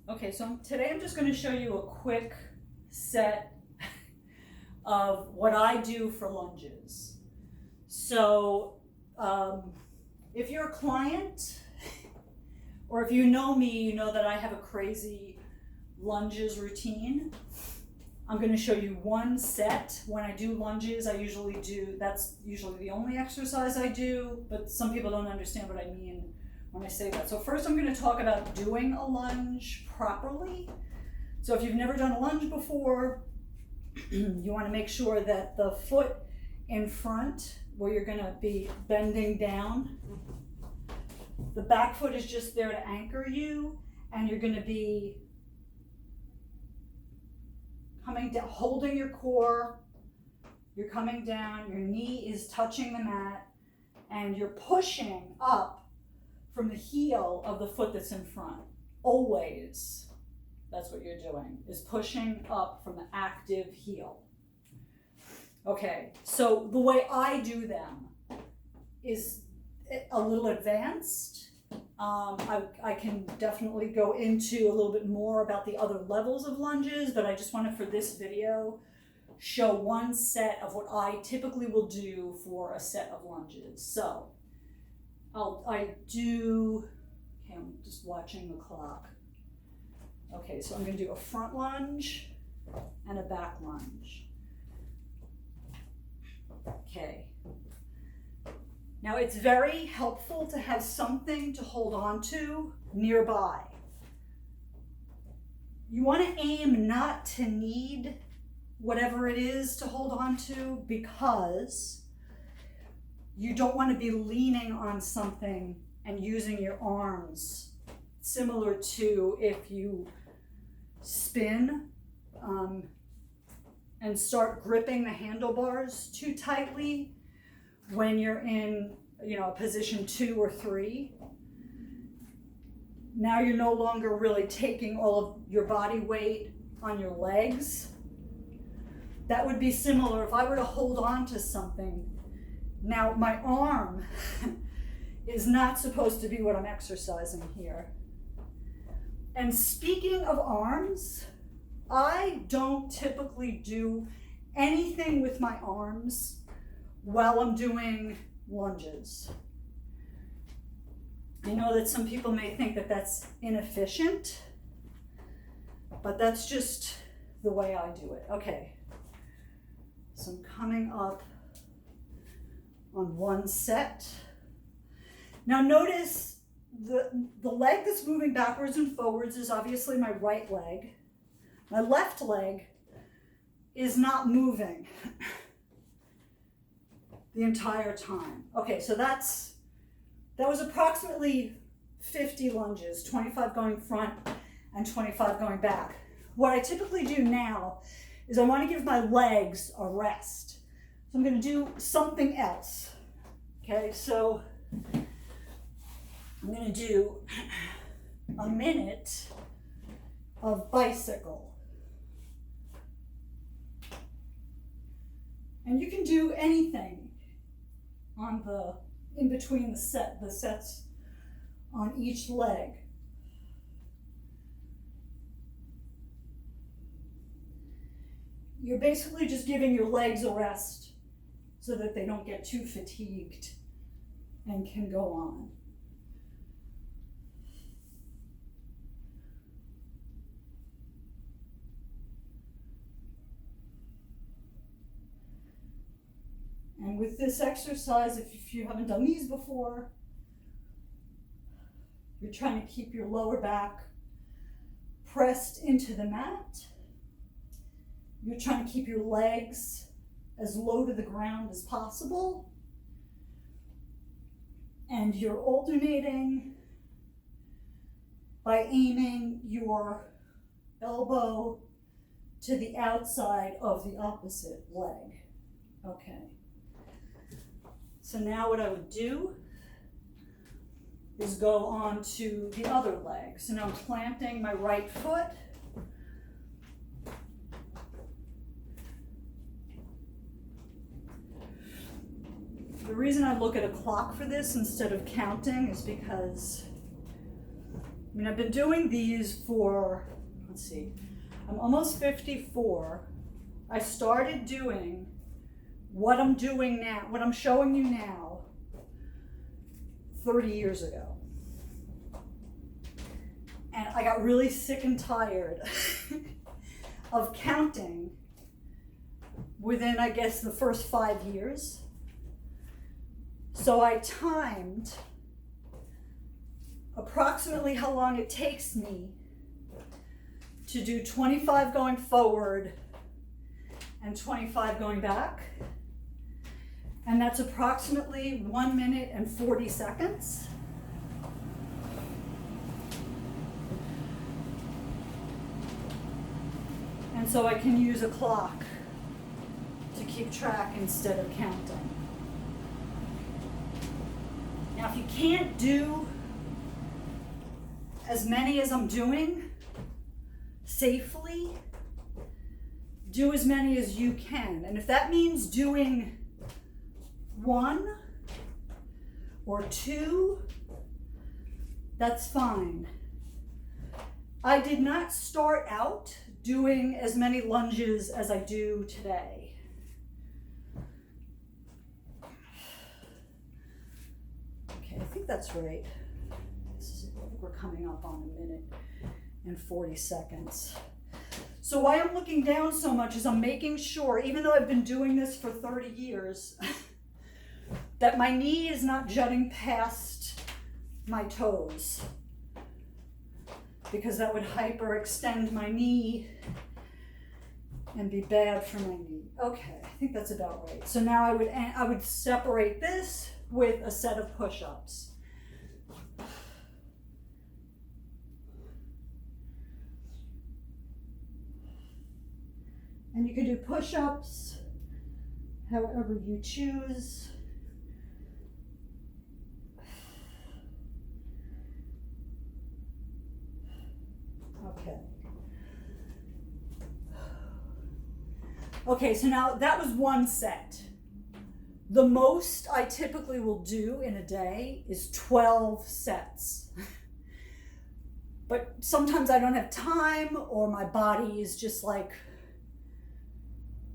Okay, so today I'm just going to show you a quick set of what I do for lunges. So if you're a client or if you know me, you know that I have a crazy lunges routine. I'm going to show you one set. When I do lunges, that's usually the only exercise I do, but some people don't understand what I mean when I say that. So first I'm going to talk about doing a lunge properly. So if you've never done a lunge before, you want to make sure that the foot in front, where you're going to be bending down, the back foot is just there to anchor you, and you're going to be coming down, holding your core, you're coming down, your knee is touching the mat, and you're pushing up from the heel of the foot that's in front. Always, that's what you're doing, is pushing up from the active heel. Okay, so the way I do them is a little advanced. I can definitely go into a little bit more about the other levels of lunges, but I just wanted for this video show one set of what I typically will do for a set of lunges. So I'm just watching the clock. Okay, so I'm going to do a front lunge and a back lunge. Okay. Now it's very helpful to have something to hold on to nearby. You want to aim not to need whatever it is to hold on to, because you don't want to be leaning on something and using your arms, similar to if you spin and start gripping the handlebars too tightly when you're in, position 2 or 3. Now you're no longer really taking all of your body weight on your legs. That would be similar if I were to hold on to something. Now my arm is not supposed to be what I'm exercising here. And speaking of arms, I don't typically do anything with my arms while I'm doing lunges. I know that some people may think that that's inefficient, but that's just the way I do it. Okay, so I'm coming up on one set. Now notice the leg that's moving backwards and forwards is obviously my right leg. My left leg is not moving the entire time. Okay, so that was approximately 50 lunges, 25 going front and 25 going back. What I typically do now is I want to give my legs a rest. So I'm going to do something else. Okay, so I'm going to do a minute of bicycle. And you can do anything in between the sets on each leg. You're basically just giving your legs a rest so that they don't get too fatigued and can go on. And with this exercise, if you haven't done these before, you're trying to keep your lower back pressed into the mat. You're trying to keep your legs as low to the ground as possible. And you're alternating by aiming your elbow to the outside of the opposite leg. Okay. So now what I would do is go on to the other leg. So now I'm planting my right foot. The reason I look at a clock for this instead of counting is because I mean, I've been doing these for, let's see, I'm almost 54. I started doing what I'm doing now, what I'm showing you now, 30 years ago. And I got really sick and tired of counting within, I guess, the first 5 years. So I timed approximately how long it takes me to do 25 going forward and 25 going back. And that's approximately 1 minute and 40 seconds. And so I can use a clock to keep track instead of counting. Now, if you can't do as many as I'm doing safely, do as many as you can. And if that means doing 1 or 2, that's fine. I did not start out doing as many lunges as I do today. Okay, I think that's right. I think we're coming up on 1 minute and 40 seconds. So why I'm looking down so much is I'm making sure, even though I've been doing this for 30 years, that my knee is not jutting past my toes, because that would hyperextend my knee and be bad for my knee. Okay, I think that's about right. So now I would separate this with a set of push-ups. And you can do push-ups however you choose. Okay. Okay, so now that was one set. The most I typically will do in a day is 12 sets. But sometimes I don't have time, or my body is just like,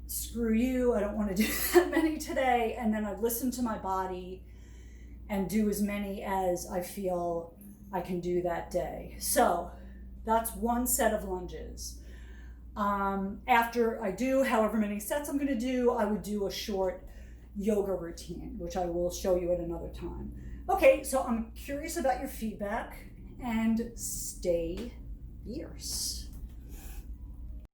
screw you, I don't want to do that many today. And then I listen to my body and do as many as I feel I can do that day. So that's one set of lunges. After I do however many sets I'm going to do, I would do a short yoga routine, which I will show you at another time. Okay, so I'm curious about your feedback, and stay fierce.